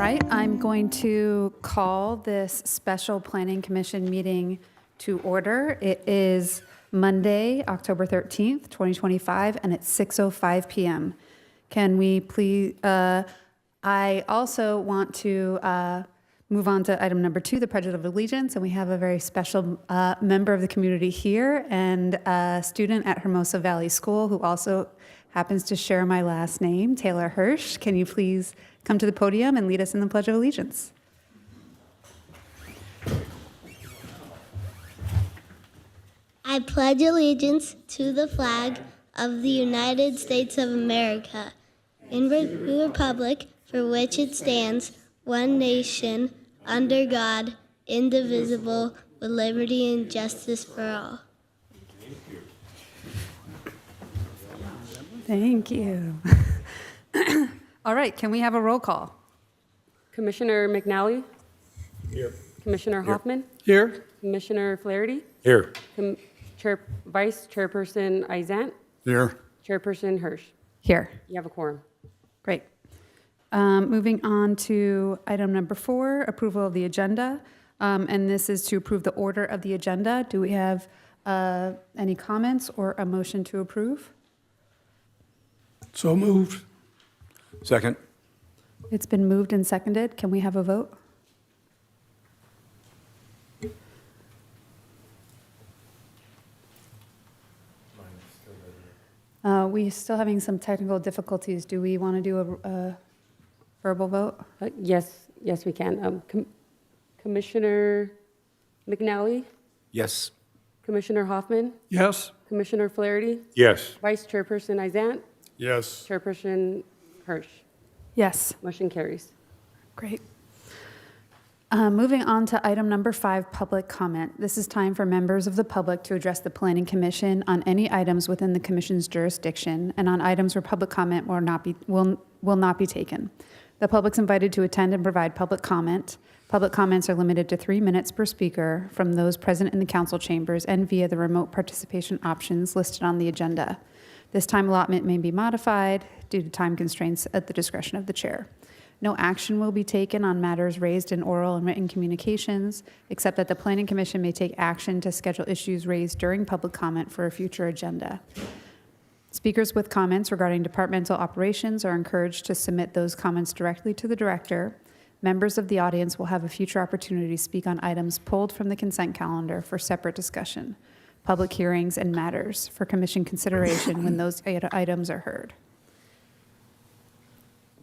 right, I'm going to call this special Planning Commission meeting to order. It is Monday, October 13th, 2025, and it's 6:05 p.m. Can we please, I also want to move on to item number 2, the Pledge of Allegiance, and we have a very special member of the community here and a student at Hermosa Valley School who also happens to share my last name, Taylor Hirsch. Can you please come to the podium and lead us in the Pledge of Allegiance? I pledge allegiance to the flag of the United States of America, and the republic for which it stands, one nation, under God, indivisible, with liberty and justice for all. Thank you. All right, can we have a roll call? Commissioner McNally? Here. Commissioner Hoffman? Here. Commissioner Flaherty? Here. Vice Chairperson Izant? Here. Chairperson Hirsch? Here. You have a quorum. Great. Moving on to item number 4, approval of the agenda. And this is to approve the order of the agenda. Do we have any comments or a motion to approve? So moved. Second. It's been moved and seconded. Can we have a vote? We're still having some technical difficulties. Do we want to do a verbal vote? Yes, we can. Commissioner McNally? Yes. Commissioner Hoffman? Yes. Commissioner Flaherty? Yes. Vice Chairperson Izant? Yes. Chairperson Hirsch? Yes. Motion carries. Great. Moving on to item number 5, public comment. This is time for members of the public to address the Planning Commission on any items within the Commission's jurisdiction and on items where public comment will not be taken. The public's invited to attend and provide public comment. Public comments are limited to 3 minutes per speaker from those present in the council chambers and via the remote participation options listed on the agenda. This time allotment may be modified due to time constraints at the discretion of the chair. No action will be taken on matters raised in oral and written communications, except that the Planning Commission may take action to schedule issues raised during public comment for a future agenda. Speakers with comments regarding departmental operations are encouraged to submit those comments directly to the director. Members of the audience will have a future opportunity to speak on items pulled from the consent calendar for separate discussion, public hearings, and matters for commission consideration when those items are heard.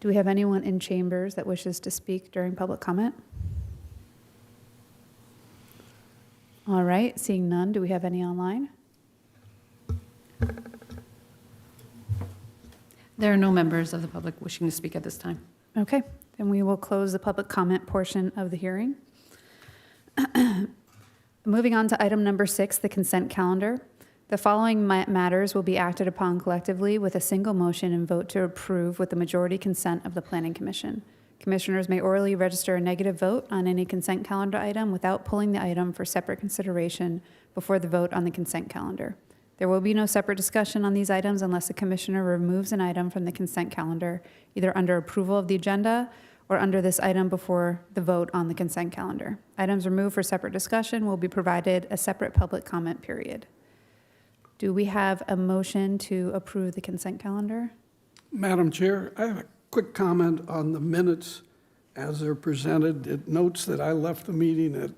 Do we have anyone in chambers that wishes to speak during public comment? All right, seeing none, do we have any online? There are no members of the public wishing to speak at this time. Okay, then we will close the public comment portion of the hearing. Moving on to item number 6, the consent calendar. The following matters will be acted upon collectively with a single motion and vote to approve with the majority consent of the Planning Commission. Commissioners may orally register a negative vote on any consent calendar item without pulling the item for separate consideration before the vote on the consent calendar. There will be no separate discussion on these items unless the commissioner removes an item from the consent calendar, either under approval of the agenda or under this item before the vote on the consent calendar. Items removed for separate discussion will be provided a separate public comment period. Do we have a motion to approve the consent calendar? Madam Chair, I have a quick comment on the minutes as they're presented. It notes that I left the meeting at,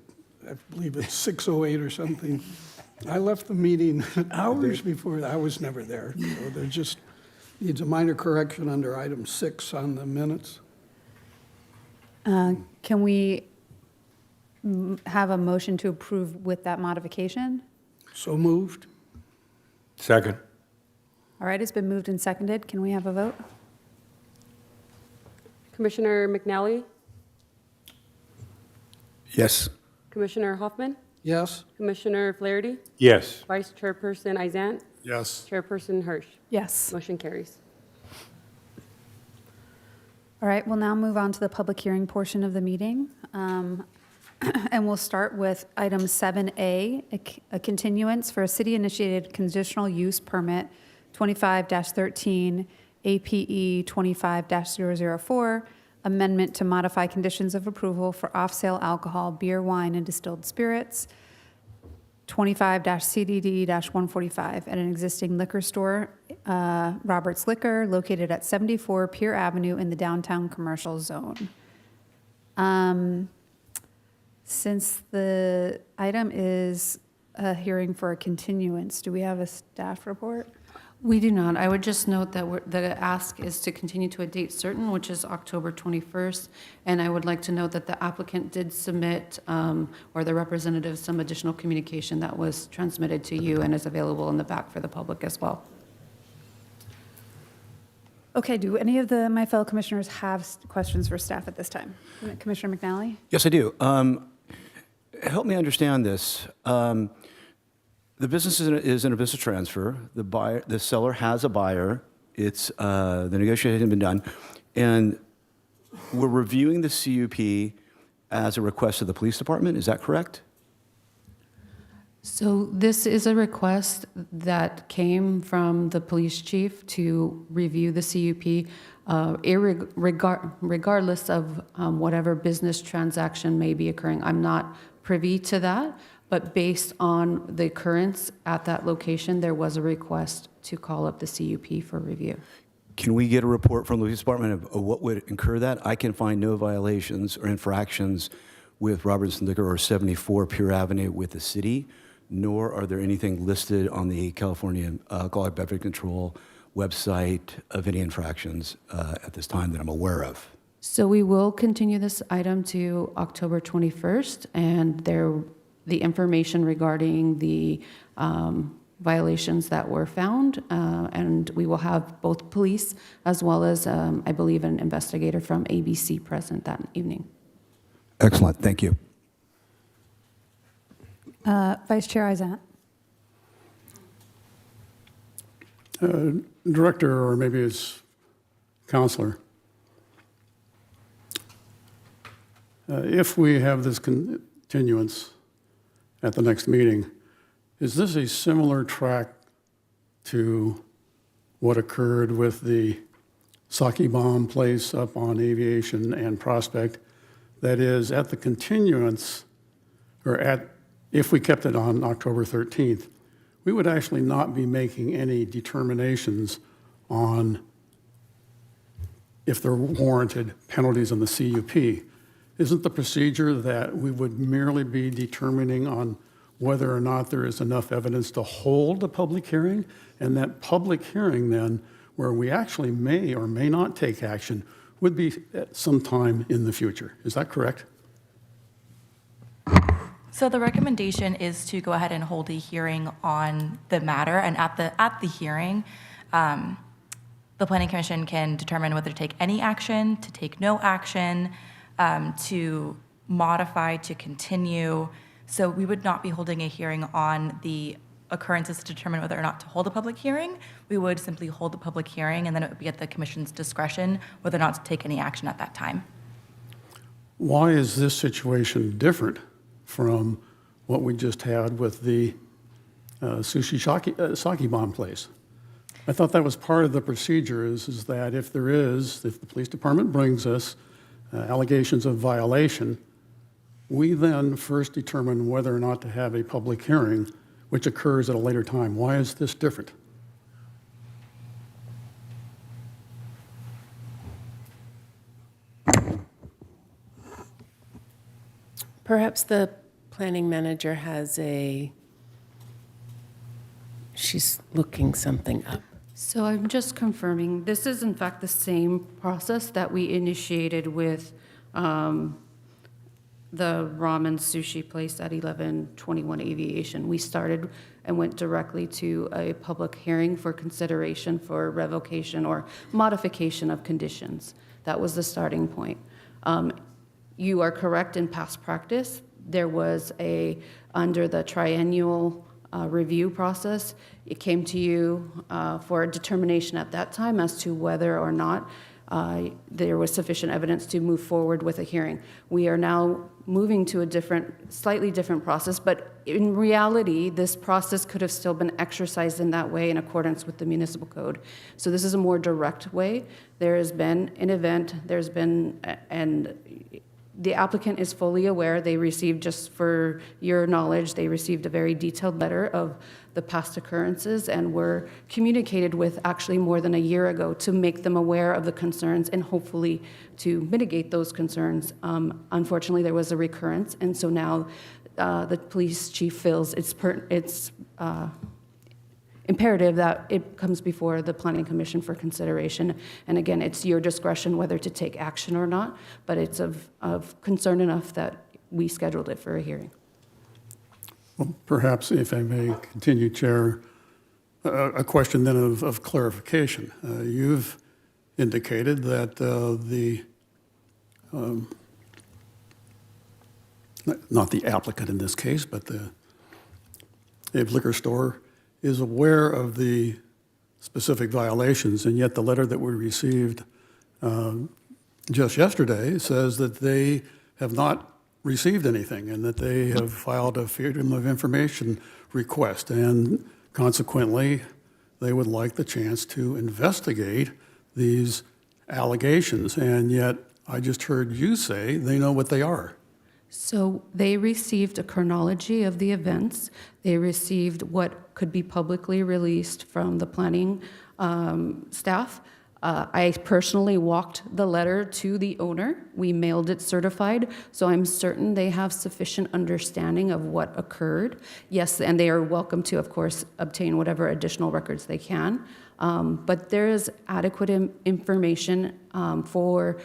I believe it's 6:08 or something. I left the meeting hours before. I was never there. So there just needs a minor correction under item 6 on the minutes. Can we have a motion to approve with that modification? So moved. Second. All right, it's been moved and seconded. Can we have a vote? Commissioner McNally? Yes. Commissioner Hoffman? Yes. Commissioner Flaherty? Yes. Vice Chairperson Izant? Yes. Chairperson Hirsch? Yes. Motion carries. All right, we'll now move on to the public hearing portion of the meeting. And we'll start with item 7A, a continuance for a city-initiated conditional use permit 25-13 APE 25-004 amendment to modify conditions of approval for off-sale alcohol, beer, wine, and distilled spirits, 25-CDD-145, at an existing liquor store, Robert's Liquor, located at 74 Pier Avenue in the downtown commercial zone. Since the item is a hearing for a continuance, do we have a staff report? We do not. I would just note that the ask is to continue to a date certain, which is October 21st. And I would like to note that the applicant did submit, or the representative, some additional communication that was transmitted to you and is available in the back for the public as well. Okay, do any of my fellow commissioners have questions for staff at this time? Commissioner McNally? Yes, I do. Help me understand this. The business is in a business transfer. The seller has a buyer. The negotiation has been done, and we're reviewing the CUP as a request of the police department. Is that correct? So this is a request that came from the police chief to review the CUP, regardless of whatever business transaction may be occurring. I'm not privy to that, but based on the occurrence at that location, there was a request to call up the CUP for review. Can we get a report from the police department of what would incur that? I can find no violations or infractions with Robertson Liquor or 74 Pure Avenue with the city, nor are there anything listed on the California Alcoholic Beverage Control website of any infractions at this time that I'm aware of. So we will continue this item to October 21st, and the information regarding the violations that were found, and we will have both police as well as, I believe, an investigator from ABC present that evening. Excellent. Thank you. Vice Chair Izant? Director, or maybe it's counselor, if we have this continuance at the next meeting, is this a similar track to what occurred with the sake bomb place up on Aviation and Prospect? That is, at the continuance, if we kept it on October 13th, we would actually not be making any determinations on if there were warranted penalties on the CUP. Isn't the procedure that we would merely be determining on whether or not there is enough evidence to hold a public hearing? And that public hearing then, where we actually may or may not take action, would be at some time in the future. Is that correct? So the recommendation is to go ahead and hold a hearing on the matter, and at the hearing, the Planning Commission can determine whether to take any action, to take no action, to modify, to continue. So we would not be holding a hearing on the occurrences to determine whether or not to hold a public hearing. We would simply hold the public hearing, and then it would be at the Commission's discretion whether or not to take any action at that time. Why is this situation different from what we just had with the sake bomb place? I thought that was part of the procedure is that if the police department brings us allegations of violation, we then first determine whether or not to have a public hearing, which occurs at a later time. Why is this different? Perhaps the planning manager she's looking something up. So I'm just confirming, this is in fact the same process that we initiated with the ramen sushi place at 1121 Aviation. We started and went directly to a public hearing for consideration for revocation or modification of conditions. That was the starting point. You are correct, in past practice, there was under the triennial review process, it came to you for a determination at that time as to whether or not there was sufficient evidence to move forward with a hearing. We are now moving to a slightly different process, but in reality, this process could have still been exercised in that way in accordance with the municipal code. So this is a more direct way. There has been an event, and the applicant is fully aware. They received, just for your knowledge, they received a very detailed letter of the past occurrences and were communicated with actually more than a year ago to make them aware of the concerns and hopefully to mitigate those concerns. Unfortunately, there was a recurrence, and so now the police chief feels it's imperative that it comes before the Planning Commission for consideration. And again, it's your discretion whether to take action or not, but it's of concern enough that we scheduled it for a hearing. Well, perhaps if I may continue, Chair, a question then of clarification. You've indicated that not the applicant in this case, but the liquor store is aware of the specific violations, and yet the letter that we received just yesterday says that they have not received anything and that they have filed a Freedom of Information request, and consequently, they would like the chance to investigate these allegations, and yet I just heard you say they know what they are. So they received a chronology of the events. They received what could be publicly released from the planning staff. I personally walked the letter to the owner. We mailed it certified, so I'm certain they have sufficient understanding of what occurred. Yes, and they are welcome to, of course, obtain whatever additional records they can. But there is adequate information for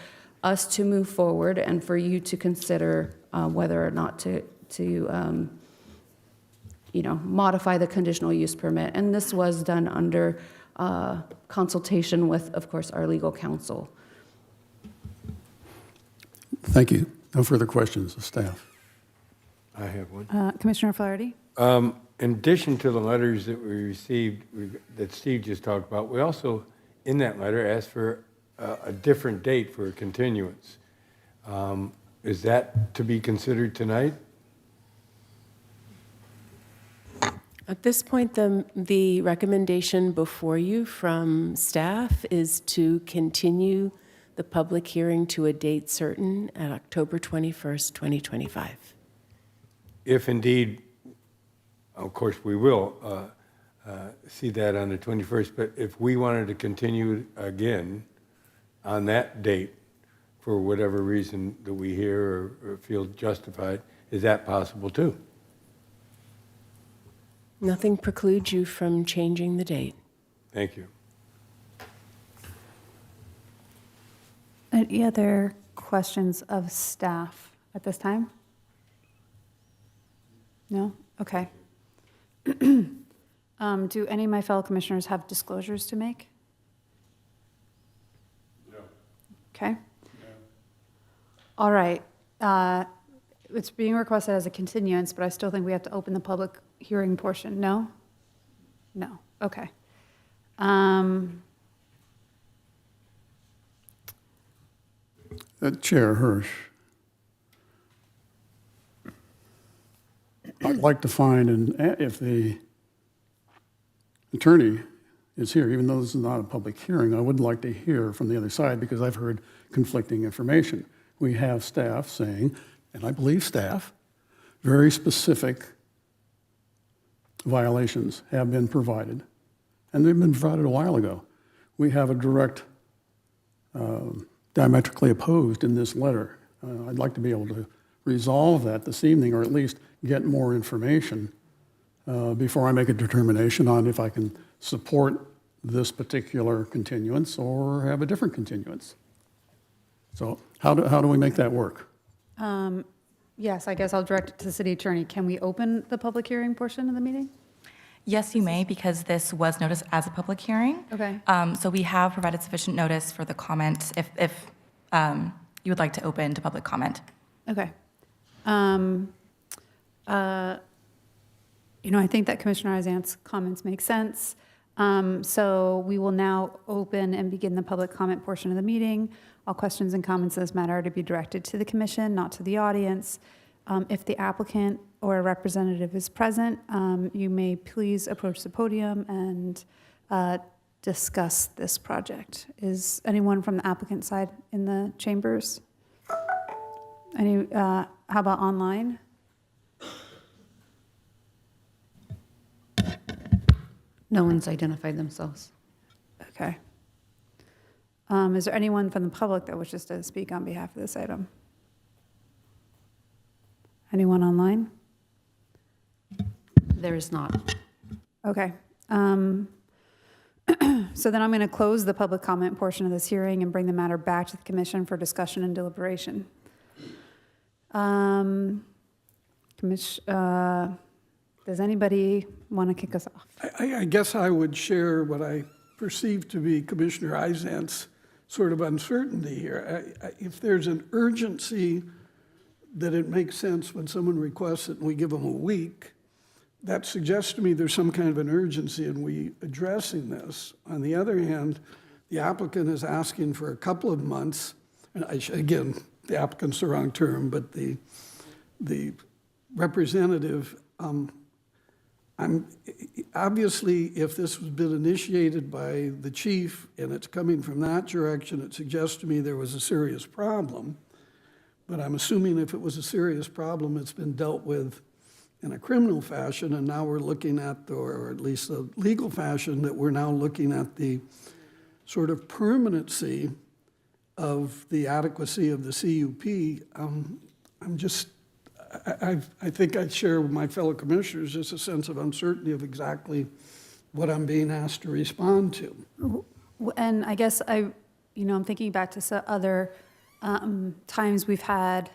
us to move forward and for you to consider whether or not to modify the conditional use permit. And this was done under consultation with, of course, our legal counsel. Thank you. No further questions of staff. I have one. Commissioner Flaherty? In addition to the letters that we received, that Steve just talked about, we also, in that letter, asked for a different date for a continuance. Is that to be considered tonight? At this point, the recommendation before you from staff is to continue the public hearing to a date certain at October 21st, 2025. If indeed, of course, we will see that on the 21st, but if we wanted to continue again on that date for whatever reason that we hear or feel justified, is that possible too? Nothing precludes you from changing the date. Thank you. Any other questions of staff at this time? No? Okay. Do any of my fellow commissioners have disclosures to make? No. Okay. No. All right. It's being requested as a continuance, but I still think we have to open the public hearing portion. No? No. Okay. Chair Hirsch, I'd like to find, and if the attorney is here, even though this is not a public hearing, I would like to hear from the other side because I've heard conflicting information. We have staff saying, and I believe staff, very specific violations have been provided, and they've been provided a while ago. We have a direct diametrically opposed in this letter. I'd like to be able to resolve that this evening, or at least get more information before I make a determination on if I can support this particular continuance or have a different continuance. So how do we make that work? Yes, I guess I'll direct it to the city attorney. Can we open the public hearing portion of the meeting? Yes, you may, because this was noticed as a public hearing. Okay. So we have provided sufficient notice for the comment if you would like to open to public comment. Okay. I think that Commissioner Isant's comments make sense. So we will now open and begin the public comment portion of the meeting. All questions and comments in this matter are to be directed to the commission, not to the audience. If the applicant or a representative is present, you may please approach the podium and discuss this project. Is anyone from the applicant side in the chambers? How about online? No one's identified themselves. Okay. Is there anyone from the public that wishes to speak on behalf of this item? Anyone online? There is not. Okay. So then I'm going to close the public comment portion of this hearing and bring the matter back to the commission for discussion and deliberation. Does anybody want to kick us off? I guess I would share what I perceive to be Commissioner Izant's sort of uncertainty here. If there's an urgency that it makes sense when someone requests it and we give them a week, that suggests to me there's some kind of an urgency in we addressing this. On the other hand, the applicant is asking for a couple of months, and again, the applicant's the wrong term, but the representative, I'm obviously, if this has been initiated by the chief and it's coming from that direction, it suggests to me there was a serious problem. But I'm assuming if it was a serious problem, it's been dealt with in a criminal fashion, and now we're looking at, or at least a legal fashion, that we're now looking at the sort of permanency of the adequacy of the CUP. I think I'd share with my fellow commissioners just a sense of uncertainty of exactly what I'm being asked to respond to. And I guess I'm thinking back to some other times we've had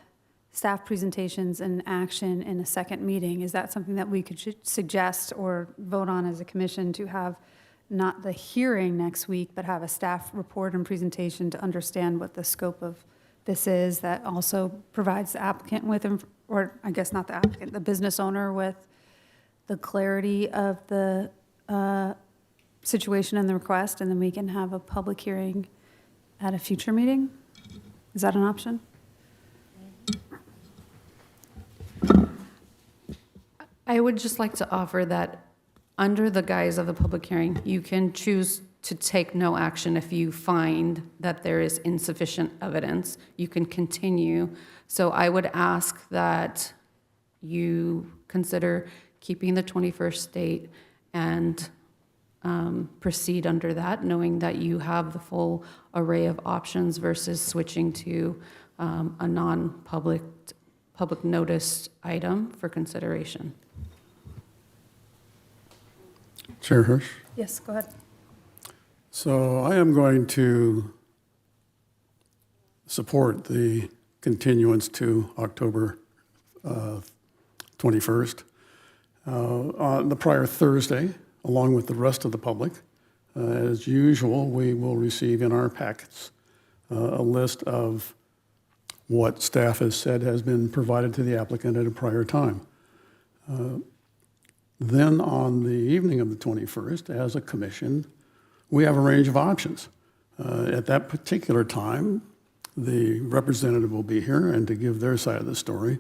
staff presentations and action in a second meeting. Is that something that we could suggest or vote on as a commission, to have not the hearing next week, but have a staff report and presentation to understand what the scope of this is, that also provides the applicant with, or I guess not the applicant, the business owner with the clarity of the situation and the request, and then we can have a public hearing at a future meeting? Is that an option? I would just like to offer that under the guise of the public hearing, you can choose to take no action if you find that there is insufficient evidence. You can continue. So I would ask that you consider keeping the 21st date and proceed under that, knowing that you have the full array of options versus switching to a non-public notice item for consideration. Chair Hirsch? Yes, go ahead. So I am going to support the continuance to October 21st. On the prior Thursday, along with the rest of the public, as usual, we will receive in our packets a list of what staff has said has been provided to the applicant at a prior time. Then on the evening of the 21st, as a commission, we have a range of options. At that particular time, the representative will be here and to give their side of the story,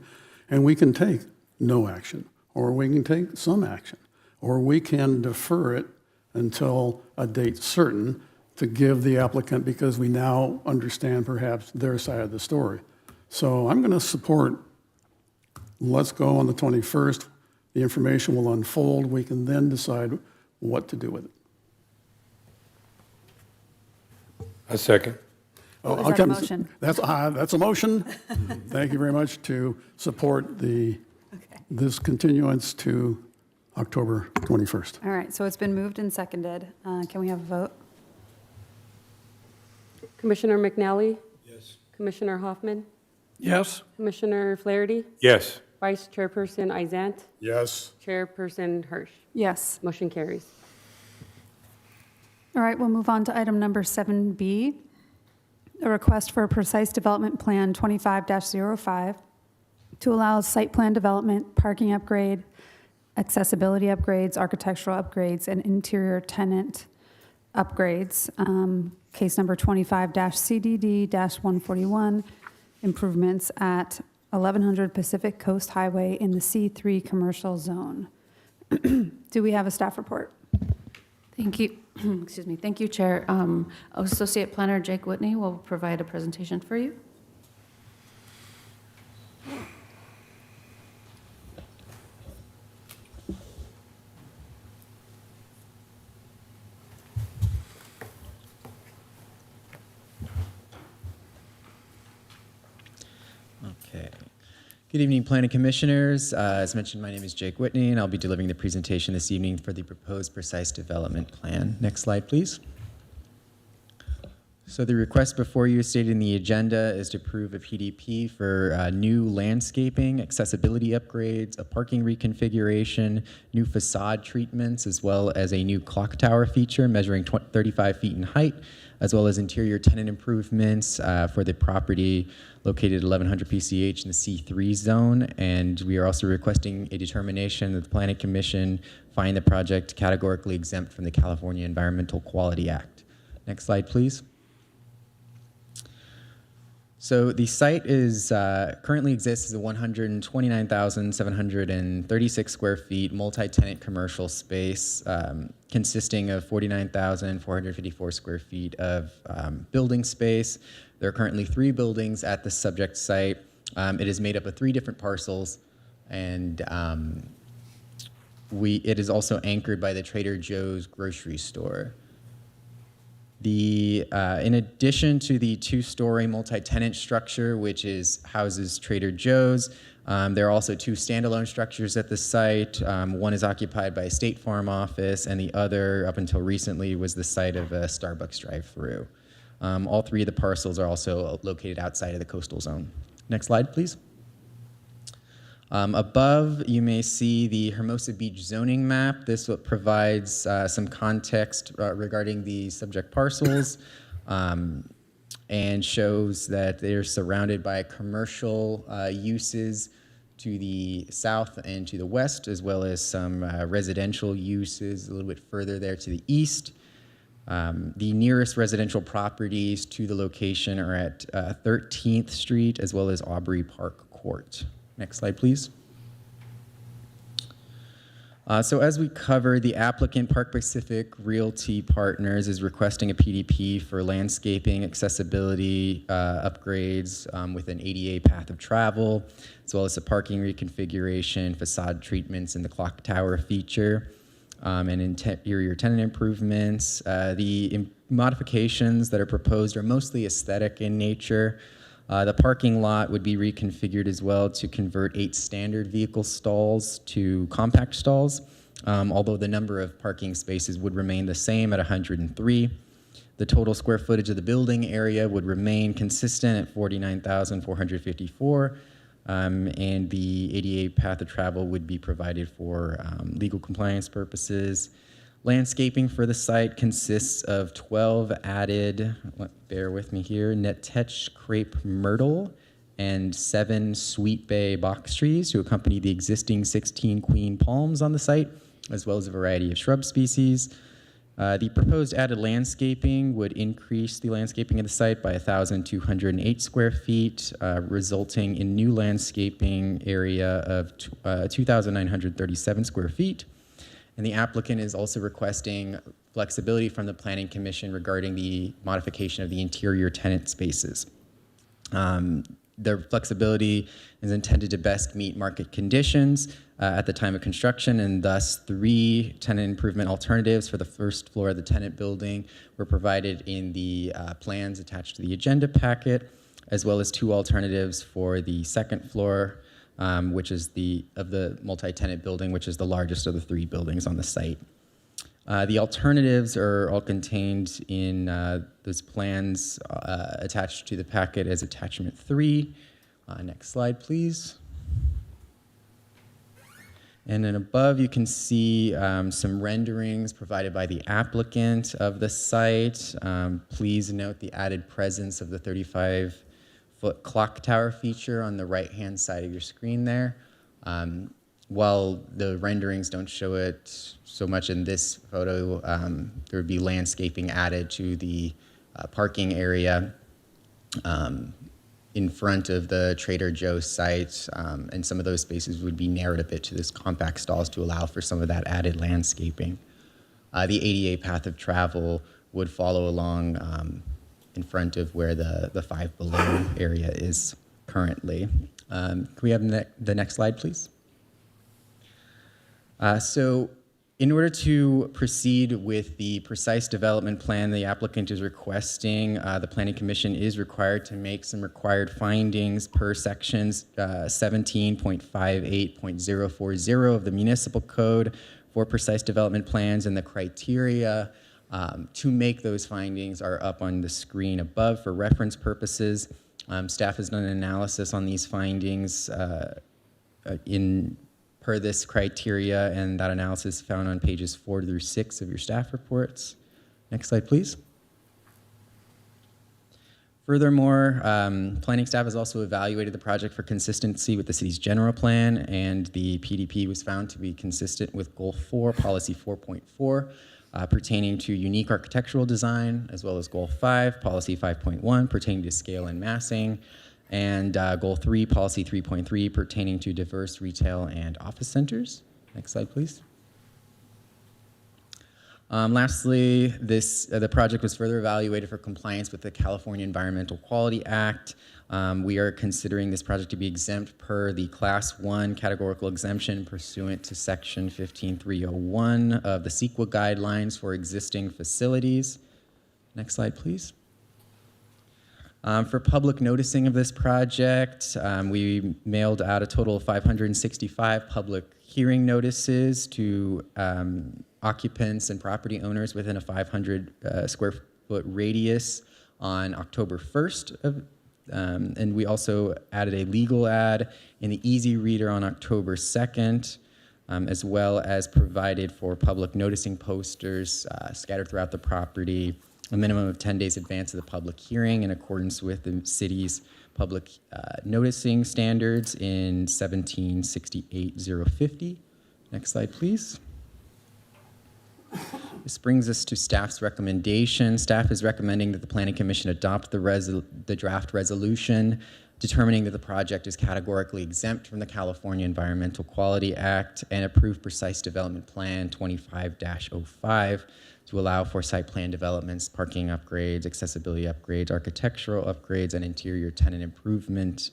and we can take no action, or we can take some action, or we can defer it until a date certain to give the applicant, because we now understand perhaps their side of the story. So I'm going to support, let's go on the 21st. The information will unfold. We can then decide what to do with it. A second. Oh, is that a motion? That's a motion. Thank you very much, to support this continuance to October 21st. All right, so it's been moved and seconded. Can we have a vote? Commissioner McNally? Yes. Commissioner Hoffman? Yes? Commissioner Flaherty? Yes. Vice Chairperson Izant? Yes. Chairperson Hirsch? Yes. Motion carries. All right, we'll move on to item number 7B, a request for a precise development plan 25-05 to allow site plan development, parking upgrade, accessibility upgrades, architectural upgrades, and interior tenant upgrades. Case number 25-CDD-141, improvements at 1100 Pacific Coast Highway in the C3 commercial zone. Do we have a staff report? Thank you. Excuse me. Thank you, Chair. Associate Planner Jake Whitney will provide a presentation for you. Okay. Good evening, Planning Commissioners. As mentioned, my name is Jake Whitney, and I'll be delivering the presentation this evening for the proposed precise development plan. Next slide, please. So the request before you stated in the agenda is to approve a PDP for new landscaping, accessibility upgrades, a parking reconfiguration, new facade treatments, as well as a new clock tower feature measuring 35 feet in height, as well as interior tenant improvements for the property located at 1100 PCH in the C3 zone. And we are also requesting a determination that the Planning Commission find the project categorically exempt from the California Environmental Quality Act. Next slide, please. So the site is currently exists as a 129,736 square feet multi-tenant commercial space consisting of 49,454 square feet of building space. There are currently 3 buildings at the subject site. It is made up of 3 different parcels, and it is also anchored by the Trader Joe's grocery store. In addition to the 2-story multi-tenant structure, which houses Trader Joe's, there are also 2 standalone structures at the site. One is occupied by a State Farm office, and the other, up until recently, was the site of a Starbucks drive-thru. All 3 of the parcels are also located outside of the coastal zone. Next slide, please. Above, you may see the Hermosa Beach zoning map. This provides some context regarding the subject parcels and shows that they're surrounded by commercial uses to the south and to the west, as well as some residential uses a little bit further there to the east. The nearest residential properties to the location are at 13th Street, as well as Aubrey Park Court. Next slide, please. So as we covered, the applicant, Park Pacific Realty Partners, is requesting a PDP for landscaping, accessibility upgrades with an ADA path of travel, as well as a parking reconfiguration, facade treatments, and the clock tower feature, and interior tenant improvements. The modifications that are proposed are mostly aesthetic in nature. The parking lot would be reconfigured as well to convert 8 standard vehicle stalls to compact stalls, although the number of parking spaces would remain the same at 103. The total square footage of the building area would remain consistent at 49,454, and the ADA path of travel would be provided for legal compliance purposes. Landscaping for the site consists of 12 added, bear with me here, Netech crepe myrtle and 7 sweet bay box trees to accompany the existing 16 queen palms on the site, as well as a variety of shrub species. The proposed added landscaping would increase the landscaping of the site by 1,208 square feet, resulting in new landscaping area of 2,937 square feet. And the applicant is also requesting flexibility from the Planning Commission regarding the modification of the interior tenant spaces. The flexibility is intended to best meet market conditions at the time of construction, and thus 3 tenant improvement alternatives for the first floor of the tenant building were provided in the plans attached to the agenda packet, as well as 2 alternatives for the second floor, which is the multi-tenant building, which is the largest of the 3 buildings on the site. The alternatives are all contained in those plans attached to the packet as attachment 3. Next slide, please. And then above, you can see some renderings provided by the applicant of the site. Please note the added presence of the 35-foot clock tower feature on the right-hand side of your screen there. while the renderings don't show it so much in this photo, there would be landscaping added to the parking area in front of the Trader Joe's site, and some of those spaces would be narrowed a bit to this compact stalls to allow for some of that added landscaping. The ADA path of travel would follow along in front of where the Five Below area is currently. Can we have the next slide, please? So in order to proceed with the precise development plan the applicant is requesting, the Planning Commission is required to make some required findings per sections 17.58.040 of the Municipal Code for precise development plans, and the criteria to make those findings are up on the screen above for reference purposes. Staff has done an analysis on these findings per this criteria, and that analysis is found on pages 4 through 6 of your staff reports. Next slide, please. Furthermore, planning staff has also evaluated the project for consistency with the city's general plan, and the PDP was found to be consistent with Goal 4, Policy 4.4, pertaining to unique architectural design, as well as Goal 5, Policy 5.1, pertaining to scale and massing, and Goal 3, Policy 3.3, pertaining to diverse retail and office centers. Next slide, please. Lastly, the project was further evaluated for compliance with the California Environmental Quality Act. We are considering this project to be exempt per the Class 1 categorical exemption pursuant to Section 15301 of the CEQA guidelines for existing facilities. Next slide, please. For public noticing of this project, we mailed out a total of 565 public hearing notices to occupants and property owners within a 500 square foot radius on October 1st. And we also added a legal ad in the Easy Reader on October 2nd, as well as provided for public noticing posters scattered throughout the property a minimum of 10 days advance of the public hearing in accordance with the city's public noticing standards in 1768-050. Next slide, please. This brings us to staff's recommendation. Staff is recommending that the Planning Commission adopt the draft resolution determining that the project is categorically exempt from the California Environmental Quality Act and approve precise development plan 25-05 to allow for site plan developments, parking upgrades, accessibility upgrades, architectural upgrades, and interior tenant improvement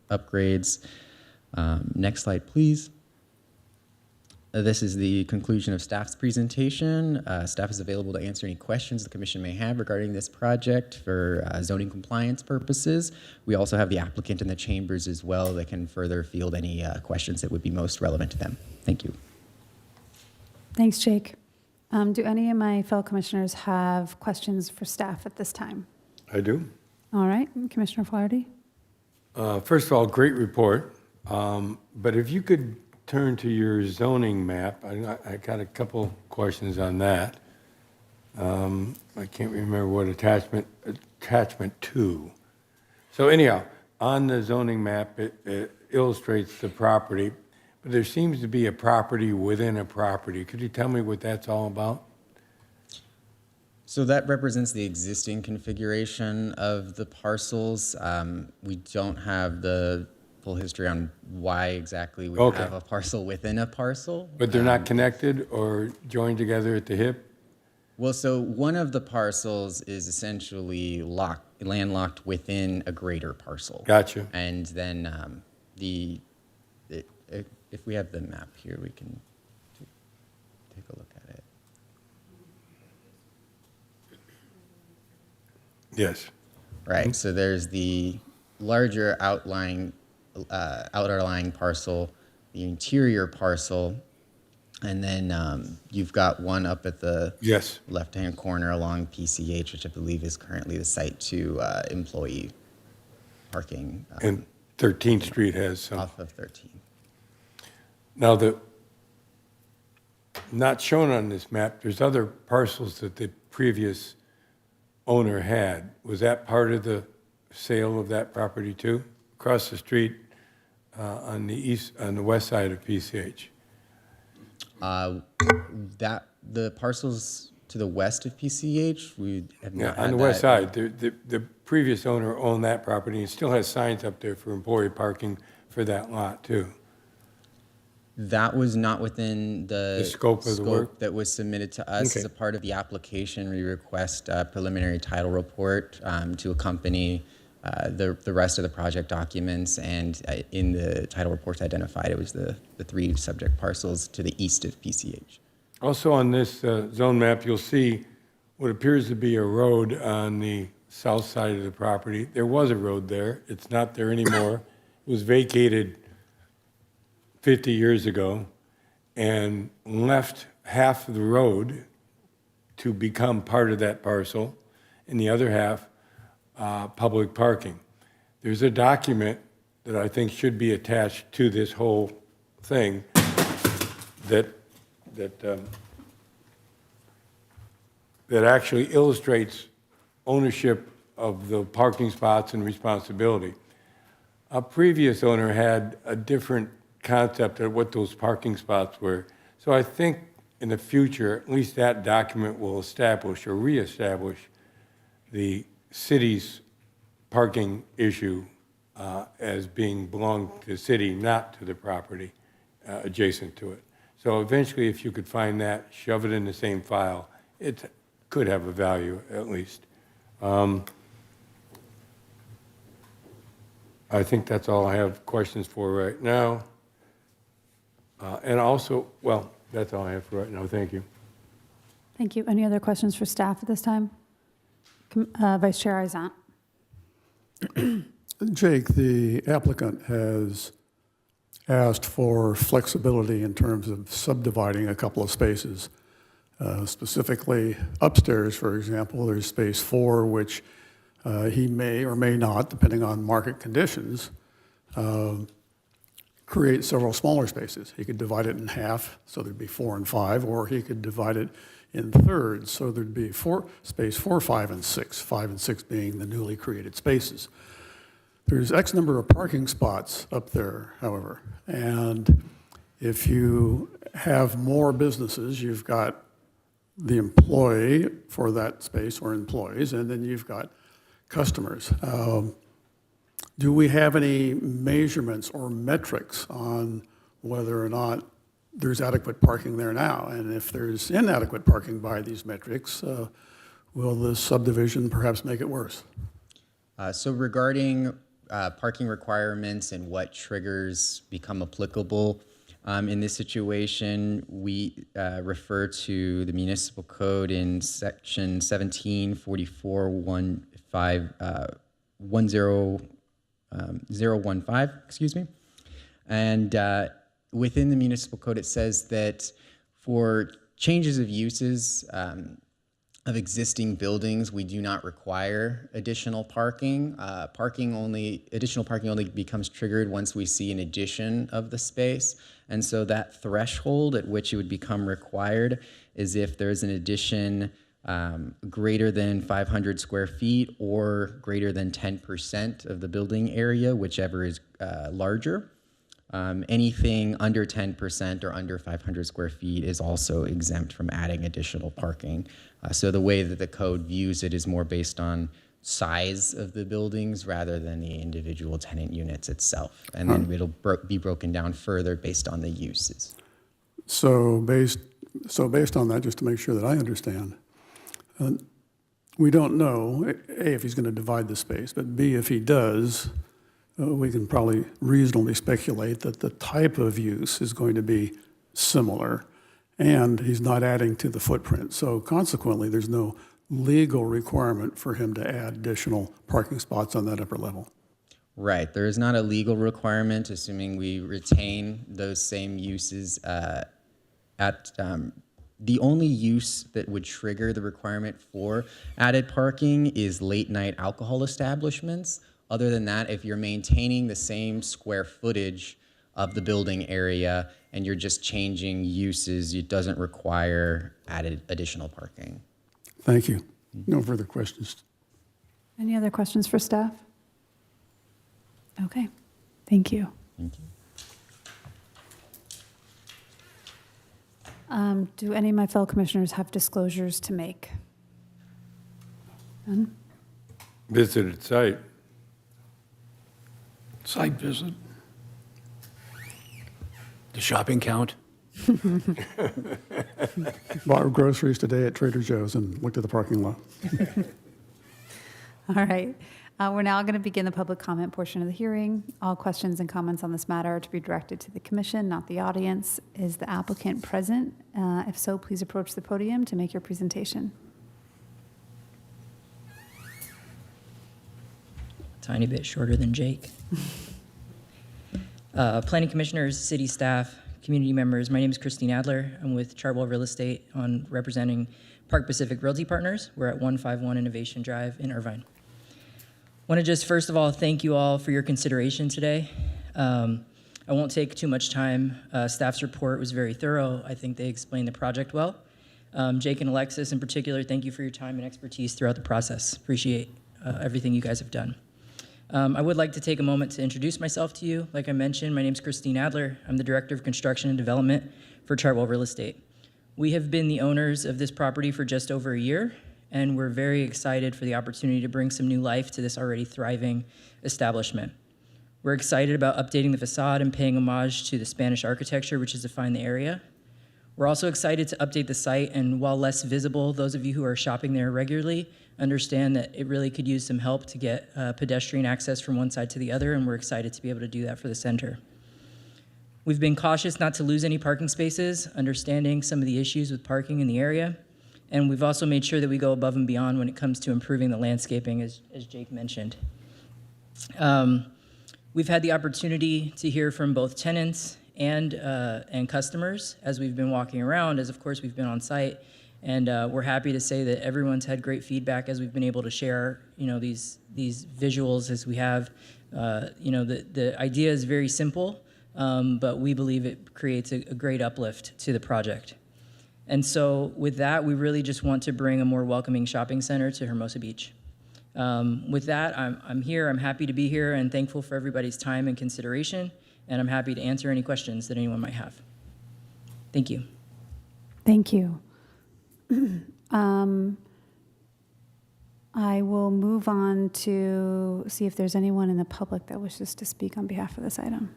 upgrades. Next slide, please. This is the conclusion of staff's presentation. Staff is available to answer any questions the commission may have regarding this project for zoning compliance purposes. We also have the applicant in the chambers as well that can further field any questions that would be most relevant to them. Thank you. Thanks, Jake. Do any of my fellow commissioners have questions for staff at this time? I do. All right, Commissioner Flaherty. First of all, great report. But if you could turn to your zoning map, I got a couple questions on that. I can't remember what attachment 2. So anyhow, on the zoning map, it illustrates the property, but there seems to be a property within a property. Could you tell me what that's all about? So that represents the existing configuration of the parcels. We don't have the full history on why exactly we have a parcel within a parcel. But they're not connected or joined together at the hip? Well, so one of the parcels is essentially landlocked within a greater parcel. Gotcha. And then if we have the map here, we can take a look at it. Yes. Right, so there's the larger outlying parcel, the interior parcel, and then you've got one up at the left-hand corner along PCH, which I believe is currently the site to employee parking. And 13th Street has some. Off of 13. Now, not shown on this map, there's other parcels that the previous owner had. Was that part of the sale of that property too? Across the street, on the west side of PCH? The parcels to the west of PCH, we have Yeah, not on had the west that. side, the previous owner owned that property and still has signs up there for employee parking for that lot too. That was not within the scope of the work? that was submitted to us Okay. as a part of the application. We request a preliminary title report to accompany the rest of the project documents, and in the title reports identified, it was the 3 subject parcels to the east of PCH. Also on this zone map, you'll see what appears to be a road on the south side of the property. There was a road there. It's not there anymore. It was vacated 50 years ago and left half of the road to become part of that parcel, and the other half public parking. There's a document that I think should be attached to this whole thing that actually illustrates ownership of the parking spots and responsibility. A previous owner had a different concept of what those parking spots were. So I think in the future, at least that document will establish or reestablish the city's parking issue as being belong to the city, not to the property adjacent to it. So eventually, if you could find that, shove it in the same file, it could have a value at least. I think that's all I have questions for right now. And also, well, that's all I have for right now. Thank you. Thank you. Any other questions for staff at this time? Vice Chair Izant. Jake, the applicant has asked for flexibility in terms of subdividing a couple of spaces. Specifically upstairs, for example, there's space 4, which he may or may not, depending on market conditions, create several smaller spaces. He could divide it in half, so there'd be 4 and 5, or he could divide it in thirds, so there'd be space 4, 5, and 6, 5 and 6 being the newly created spaces. There's X number of parking spots up there, however, and if you have more businesses, you've got the employee for that space or employees, and then you've got customers. Do we have any measurements or metrics on whether or not there's adequate parking there now? And if there's inadequate parking by these metrics, will this subdivision perhaps make it worse? So regarding parking requirements and what triggers become applicable, in this situation, we refer to the municipal code in section 1744-1015, excuse me. And within the municipal code, it says that for changes of uses of existing buildings, we do not require additional parking. Additional parking only becomes triggered once we see an addition of the space. And so that threshold at which it would become required is if there's an addition greater than 500 square feet or greater than 10% of the building area, whichever is larger. Anything under 10% or under 500 square feet is also exempt from adding additional parking. So the way that the code views it is more based on size of the buildings rather than the individual tenant units itself. And then it'll be broken down further based on the uses. So based on that, just to make sure that I understand, we don't know, A, if he's going to divide the space, but B, if he does, we can probably reasonably speculate that the type of use is going to be similar, and he's not adding to the footprint. So consequently, there's no legal requirement for him to add additional parking spots on that upper level. Right. There is not a legal requirement, assuming we retain those same uses the only use that would trigger the requirement for added parking is late night alcohol establishments. Other than that, if you're maintaining the same square footage of the building area and you're just changing uses, it doesn't require added additional parking. Thank you. No further questions. Any other questions for staff? Okay, thank you. Thank you. Do any of my fellow commissioners have disclosures to make? None? Visited site. Site visit. The shopping count? Bought groceries today at Trader Joe's and looked at the parking lot. All right. We're now going to begin the public comment portion of the hearing. All questions and comments on this matter are to be directed to the commission, not the audience. Is the applicant present? If so, please approach the podium to make your presentation. Tiny bit shorter than Jake. Planning commissioners, city staff, community members, my name is Christine Adler. I'm with Chartwell Real Estate on representing Park Pacific Realty Partners. We're at 151 Innovation Drive in Irvine. I want to just first of all thank you all for your consideration today. I won't take too much time. Staff's report was very thorough. I think they explained the project well. Jake and Alexis in particular, thank you for your time and expertise throughout the process. Appreciate everything you guys have done. I would like to take a moment to introduce myself to you. Like I mentioned, my name is Christine Adler. I'm the Director of Construction and Development for Chartwell Real Estate. We have been the owners of this property for just over a year, and we're very excited for the opportunity to bring some new life to this already thriving establishment. We're excited about updating the facade and paying homage to the Spanish architecture, which has defined the area. We're also excited to update the site, and while less visible, those of you who are shopping there regularly understand that it really could use some help to get pedestrian access from one side to the other, and we're excited to be able to do that for the center. We've been cautious not to lose any parking spaces, understanding some of the issues with parking in the area, and we've also made sure that we go above and beyond when it comes to improving the landscaping, as Jake mentioned. We've had the opportunity to hear from both tenants and customers as we've been walking around, as of course we've been on site, and we're happy to say that everyone's had great feedback as we've been able to share, these visuals as we have. The idea is very simple, but we believe it creates a great uplift to the project. And so with that, we really just want to bring a more welcoming shopping center to Hermosa Beach. With that, I'm here, I'm happy to be here and thankful for everybody's time and consideration, and I'm happy to answer any questions that anyone might have. Thank you. Thank you. I will move on to see if there's anyone in the public that wishes to speak on behalf of this item.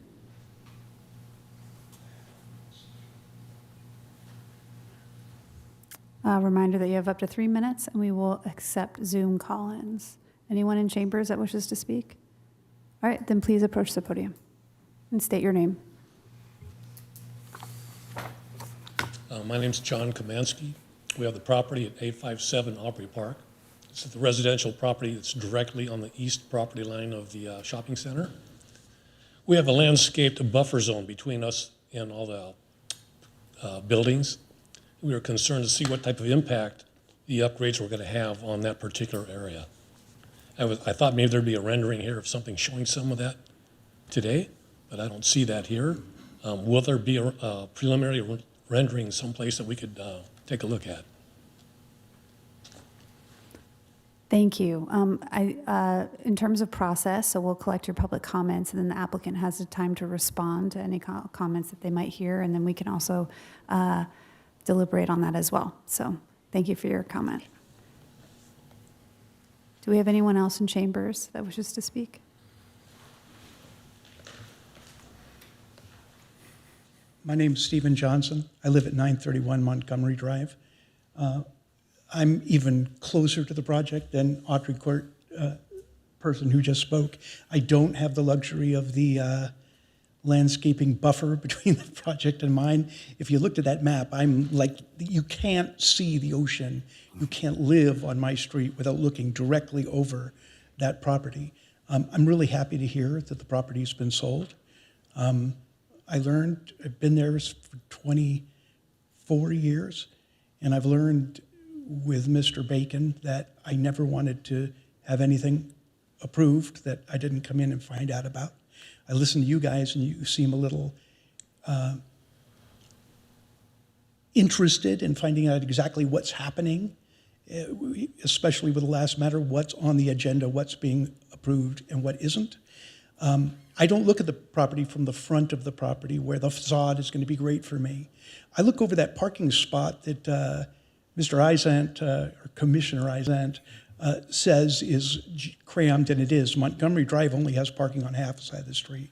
Reminder that you have up to 3 minutes, and we will accept Zoom call-ins. Anyone in chambers that wishes to speak? All right, then please approach the podium and state your name. My name's John Kamansky. We have the property at 857 Aubrey Park. This is the residential property that's directly on the east property line of the shopping center. We have a landscaped buffer zone between us and all the buildings. We were concerned to see what type of impact the upgrades were going to have on that particular area. I thought maybe there'd be a rendering here of something showing some of that today, but I don't see that here. Will there be a preliminary rendering someplace that we could take a look at? Thank you. In terms of process, so we'll collect your public comments, and then the applicant has the time to respond to any comments that they might hear, and then we can also deliberate on that as well. So thank you for your comment. Do we have anyone else in chambers that wishes to speak? My name is Stephen Johnson. I live at 931 Montgomery Drive. I'm even closer to the project than Audrey Court, person who just spoke. I don't have the luxury of the landscaping buffer between the project and mine. If you looked at that map, I'm like, you can't see the ocean. You can't live on my street without looking directly over that property. I'm really happy to hear that the property's been sold. I've been there for 24 years, and I've learned with Mr. Bacon that I never wanted to have anything approved that I didn't come in and find out about. I listen to you guys, and you seem a little interested in finding out exactly what's happening, especially with the last matter, what's on the agenda, what's being approved, and what isn't. I don't look at the property from the front of the property where the facade is going to be great for me. I look over that parking spot that Mr. Izant, or Commissioner Izant, says is crammed, and it is. Montgomery Drive only has parking on half the side of the street.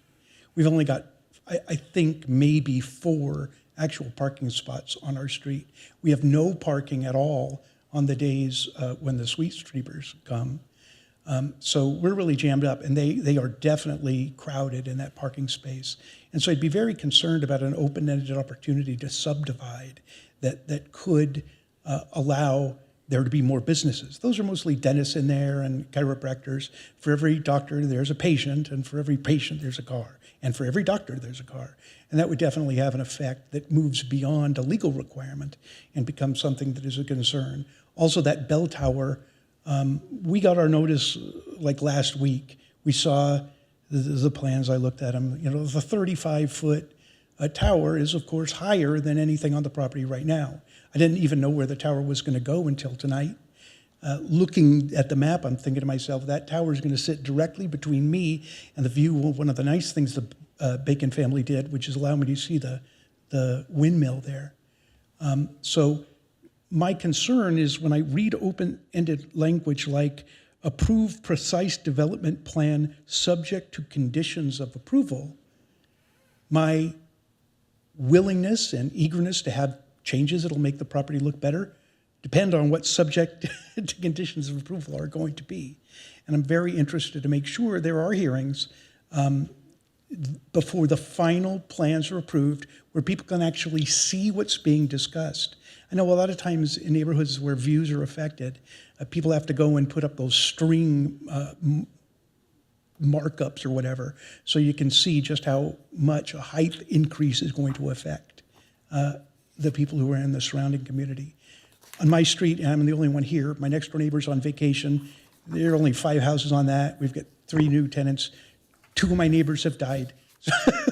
We've only got, I think, maybe 4 actual parking spots on our street. We have no parking at all on the days when the sweet streeters come. So we're really jammed up, and they are definitely crowded in that parking space. And so I'd be very concerned about an open-ended opportunity to subdivide that could allow there to be more businesses. Those are mostly dentists in there and chiropractors. For every doctor, there's a patient, and for every patient, there's a car. And for every doctor, there's a car. And that would definitely have an effect that moves beyond a legal requirement and becomes something that is a concern. Also, that bell tower, we got our notice like last week. We saw the plans, I looked at them. You know, the 35-foot tower is, of course, higher than anything on the property right now. I didn't even know where the tower was going to go until tonight. Looking at the map, I'm thinking to myself, that tower is going to sit directly between me and the view. One of the nice things the Bacon family did, which is allow me to see the windmill there. So my concern is when I read open-ended language like approved precise development plan subject to conditions of approval, my willingness and eagerness to have changes that'll make the property look better depend on what subject to conditions of approval are going to be. And I'm very interested to make sure there are hearings before the final plans are approved where people can actually see what's being discussed. I know a lot of times in neighborhoods where views are affected, people have to go and put up those string markups or whatever so you can see just how much a height increase is going to affect the people who are in the surrounding community. On my street, and I'm the only one here, my next door neighbor's on vacation. There are only 5 houses on that. We've got 3 new tenants. 2 of my neighbors have died.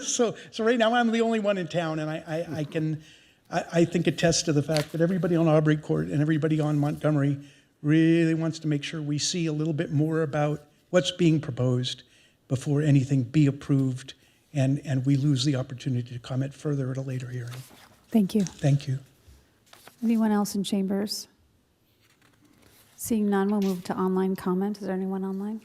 So right now I'm the only one in town, and I think attests to the fact that everybody on Aubrey Court and everybody on Montgomery really wants to make sure we see a little bit more about what's being proposed before anything be approved and we lose the opportunity to comment further at a later hearing. Thank you. Thank you. Anyone else in chambers? Seeing none, we'll move to online comment. Is there anyone online?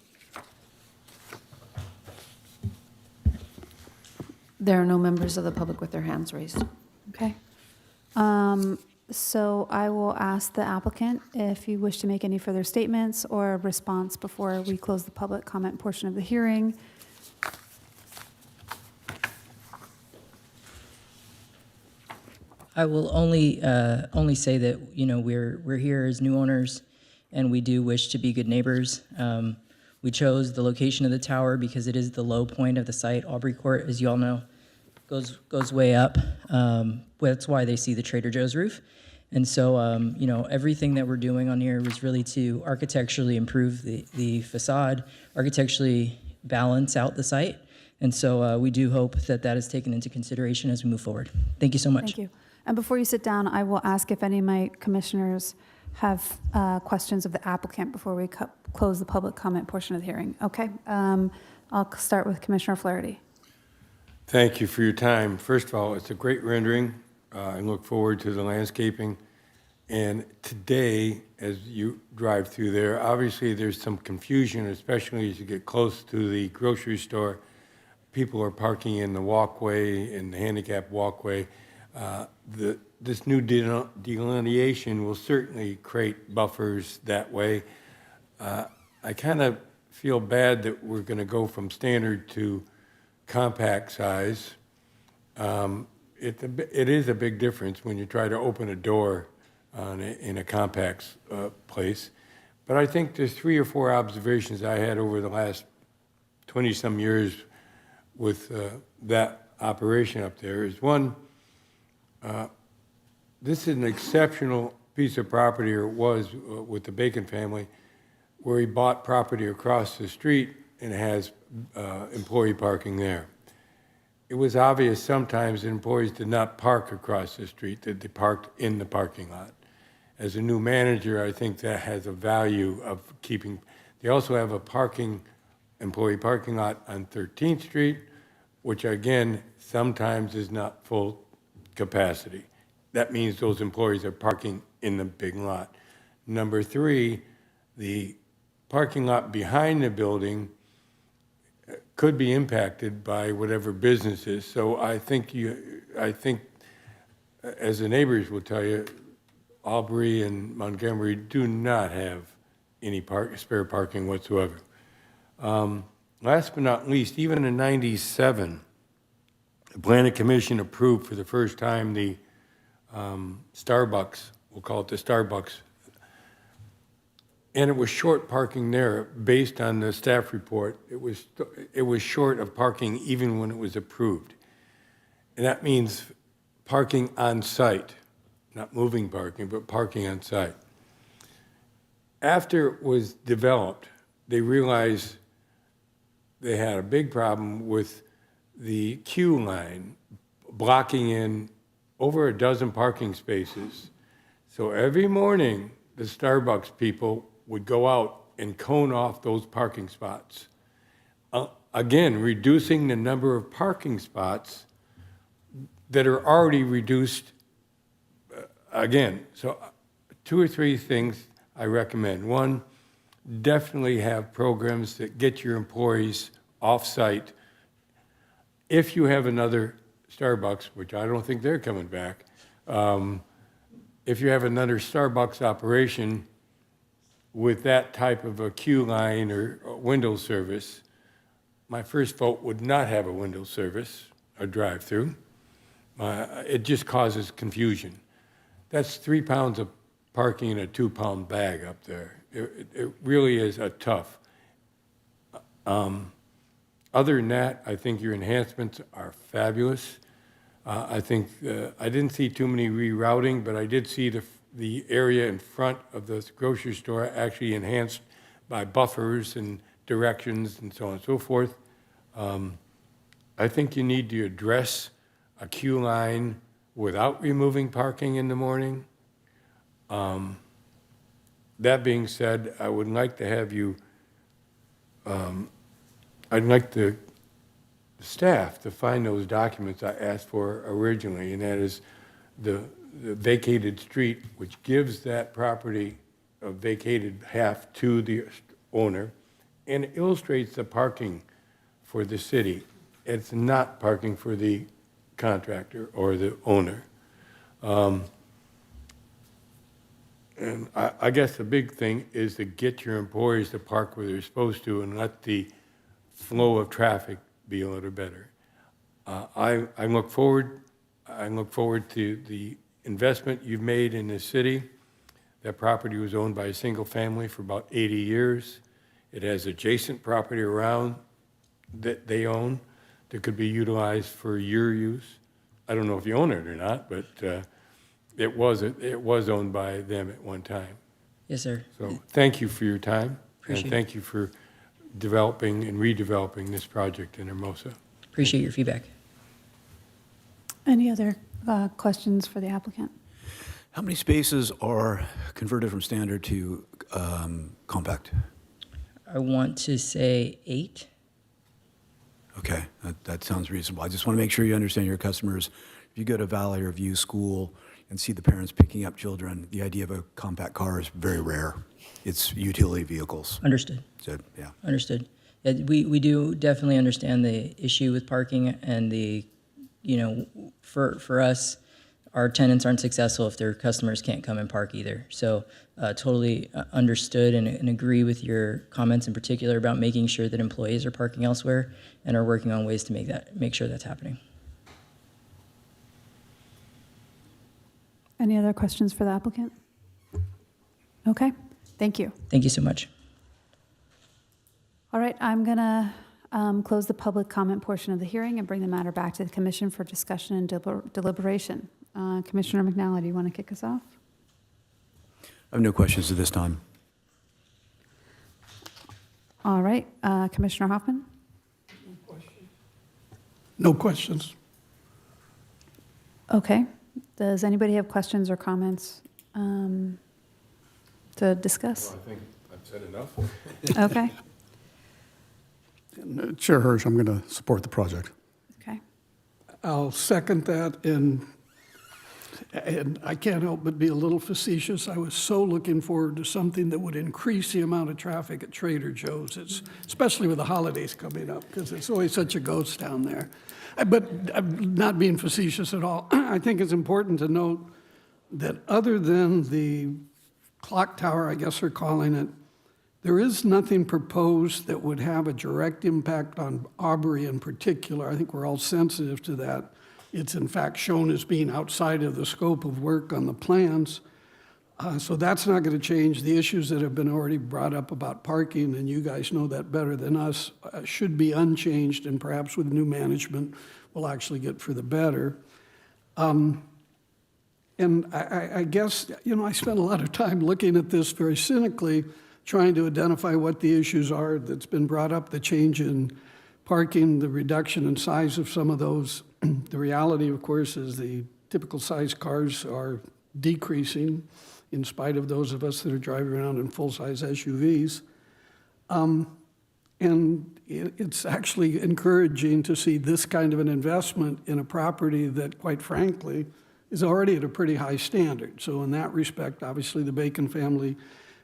There are no members of the public with their hands raised. Okay. So I will ask the applicant if you wish to make any further statements or response before we close the public comment portion of the hearing. I will only say that, you know, we're here as new owners, and we do wish to be good neighbors. We chose the location of the tower because it is the low point of the site. Aubrey Court, as you all know, goes way up. That's why they see the Trader Joe's roof. And so, you know, everything that we're doing on here was really to architecturally improve the facade, architecturally balance out the site. And so we do hope that that is taken into consideration as we move forward. Thank you so much. Thank you. And before you sit down, I will ask if any of my commissioners have questions of the applicant before we close the public comment portion of the hearing. Okay. I'll start with Commissioner Flaherty. Thank you for your time. First of all, it's a great rendering. I look forward to the landscaping. And today, as you drive through there, obviously there's some confusion, especially as you get close to the grocery store. People are parking in the walkway, in the handicap walkway. This new delineation will certainly create buffers that way. I kind of feel bad that we're going to go from standard to compact size. It is a big difference when you try to open a door in a compact place. But I think there's 3 or 4 observations I had over the last 20-some years with that operation up there. Is one, this is an exceptional piece of property, or it was with the Bacon family, where he bought property across the street and has employee parking there. It was obvious sometimes that employees did not park across the street, that they parked in the parking lot. As a new manager, I think that has a value of keeping. They also have a parking employee parking lot on 13th Street, which again, sometimes is not full capacity. That means those employees are parking in the big lot. Number 3, the parking lot behind the building could be impacted by whatever businesses. So I think as the neighbors will tell you, Aubrey and Montgomery do not have any spare parking whatsoever. Last but not least, even in '97, the Planning Commission approved for the first time the Starbucks, we'll call it the Starbucks, and it was short parking there based on the staff report. It was short of parking even when it was approved. And that means parking on site, not moving parking, but parking on site. After it was developed, they realized they had a big problem with the queue line blocking in over a dozen parking spaces. So every morning, the Starbucks people would go out and cone off those parking spots. Again, reducing the number of parking spots that are already reduced again. So 2 or 3 things I recommend. 1, definitely have programs that get your employees off-site. If you have another Starbucks, which I don't think they're coming back, if you have another Starbucks operation with that type of a queue line or window service, my first vote would not have a window service, a drive-through. It just causes confusion. That's 3 pounds of parking in a 2-pound bag up there. It really is a tough. Other than that, I think your enhancements are fabulous. I think I didn't see too many rerouting, but I did see the area in front of the grocery store actually enhanced by buffers and directions and so on and so forth. I think you need to address a queue line without removing parking in the morning. That being said, I would like to have you, I'd like the staff to find those documents I asked for originally, and that is the vacated street, which gives that property a vacated half to the owner and illustrates the parking for the city. It's not parking for the contractor or the owner. And I guess the big thing is to get your employees to park where they're supposed to and let the flow of traffic be a little better. I look forward to the investment you've made in this city. That property was owned by a single family for about 80 years. It has adjacent property around that they own that could be utilized for your use. I don't know if you own it or not, but it was owned by them at one time. Yes, sir. So thank you for your time. Appreciate and thank you for developing and redeveloping this project in Hermosa. Appreciate your feedback. Any other questions for the applicant? How many spaces are converted from standard to compact? I want to say 8. Okay, that sounds reasonable. I just want to make sure you understand your customers. If you go to Valley or View School and see the parents picking up children, the idea of a compact car is very rare. It's utility vehicles. Understood. So, yeah. Understood. Yeah, we do definitely understand the issue with parking and for us, our tenants aren't successful if their customers can't come and park either. So totally understood and agree with your comments in particular about making sure that employees are parking elsewhere and are working on ways to make sure that's happening. Any other questions for the applicant? Okay, thank you. Thank you so much. All right, I'm going to close the public comment portion of the hearing and bring the matter back to the commission for discussion and deliberation. Commissioner McNally, do you want to kick us off? I have no questions at this time. All right, Commissioner Hoffman? No questions. Okay. Does anybody have questions or comments to discuss? Well, I think I've said enough. Okay. Chair Hirsch, I'm going to support the project. Okay. I'll second that, and I can't help but be a little facetious. I was so looking forward to something that would increase the amount of traffic at Trader Joe's, especially with the holidays coming up, because it's always such a ghost town there. But I'm not being facetious at all. I think it's important to note that other than the clock tower, I guess they're calling it, there is nothing proposed that would have a direct impact on Aubrey in particular. I think we're all sensitive to that. It's in fact shown as being outside of the scope of work on the plans. So that's not going to change. The issues that have been already brought up about parking, and you guys know that better than us, should be unchanged, and perhaps with new management will actually get for the better. And I guess, I spent a lot of time looking at this very cynically, trying to identify what the issues are that's been brought up, the change in parking, the reduction in size of some of those. The reality, of course, is the typical size cars are decreasing in spite of those of us that are driving around in full-size SUVs. And it's actually encouraging to see this kind of an investment in a property that, quite frankly, is already at a pretty high standard. So in that respect, obviously, the Bacon family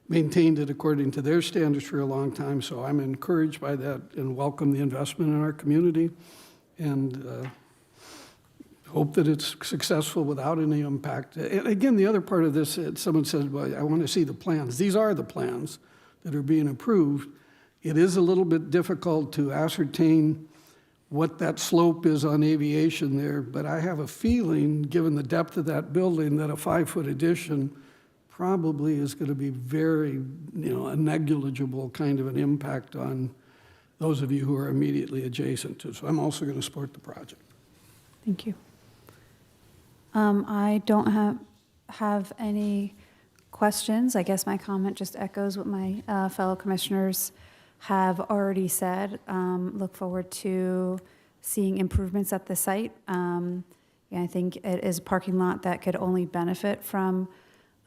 maintained it according to their standards for a long time. So I'm encouraged by that and welcome the investment in our community, and hope that it's successful without any impact. And again, the other part of this, someone said, well, I want to see the plans. These are the plans that are being approved. It is a little bit difficult to ascertain what that slope is on Aviation there, but I have a feeling, given the depth of that building, that a 5-foot addition probably is going to be very, a negligible kind of an impact on those of you who are immediately adjacent to. So I'm also going to support the project. Thank you. I don't have any questions. I guess my comment just echoes what my fellow commissioners have already said. Look forward to seeing improvements at the site. I think it is a parking lot that could only benefit from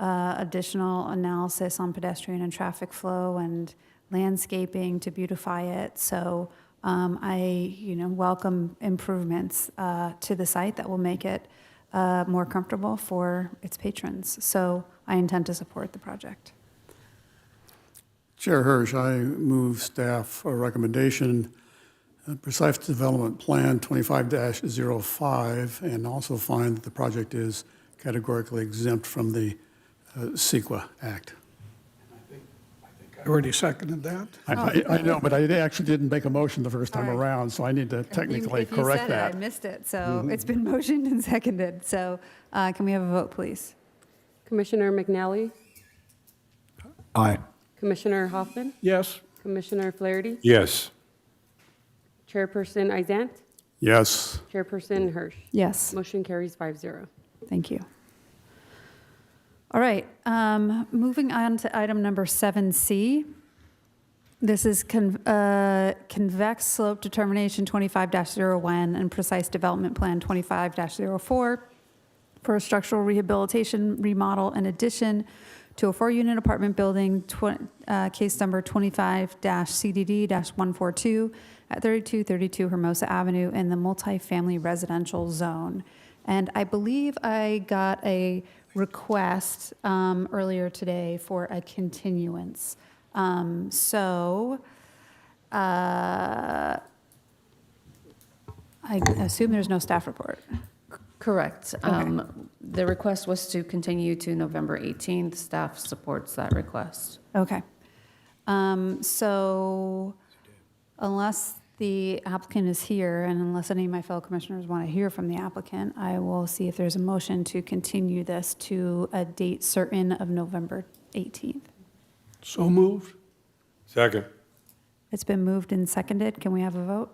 additional analysis on pedestrian and traffic flow and landscaping to beautify it. So I welcome improvements to the site that will make it more comfortable for its patrons. So I intend to support the project. Chair Hirsch, I move staff a recommendation, Precise Development Plan 25-05, and also find that the project is categorically exempt from the CEQA Act. I already seconded that. I know, but I actually didn't make a motion the first time around, so I need to technically correct that. If you said it, I missed it. So it's been motioned and seconded. So can we have a vote, please? Commissioner McNally? Aye. Commissioner Hoffman? Yes. Commissioner Flaherty? Yes. Chairperson Izant? Yes. Chairperson Hirsch? Yes. Motion carries 5-0. Thank you. All right, moving on to item number 7C. This is convex slope determination 25-01 and precise development plan 25-04 for a structural rehabilitation, remodel, and addition to a 4-unit apartment building, case number 25-CDD-142 at 3232 Hermosa Avenue in the multifamily residential zone. And I believe I got a request earlier today for a continuance. I assume there's no staff report. Correct. Okay. The request was to continue to November 18th. Staff supports that request. Okay. So unless the applicant is here, and unless any of my fellow commissioners want to hear from the applicant, I will see if there's a motion to continue this to a date certain of November 18th. So moved. Second. It's been moved and seconded. Can we have a vote?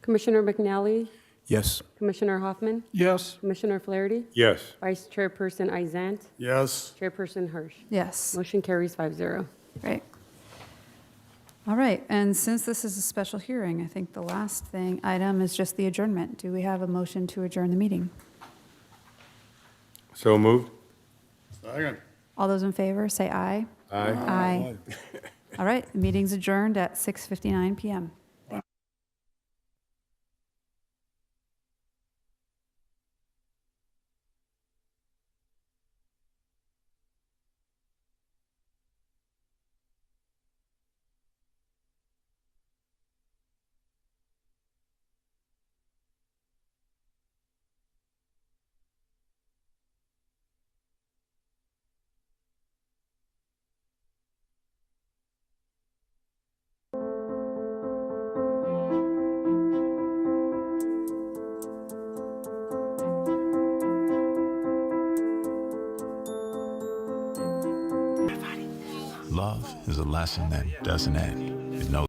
Commissioner McNally? Yes. Commissioner Hoffman? Yes. Commissioner Flaherty? Yes. Vice Chairperson Izant? Yes. Chairperson Hirsch? Yes. Motion carries 5-0. Great. All right, and since this is a special hearing, I think the last item is just the adjournment. Do we have a motion to adjourn the meeting? So moved. Second. All those in favor, say aye. Aye. Aye. All right, the meeting's adjourned at 6:59 PM. Love is a lesson that doesn't end. It knows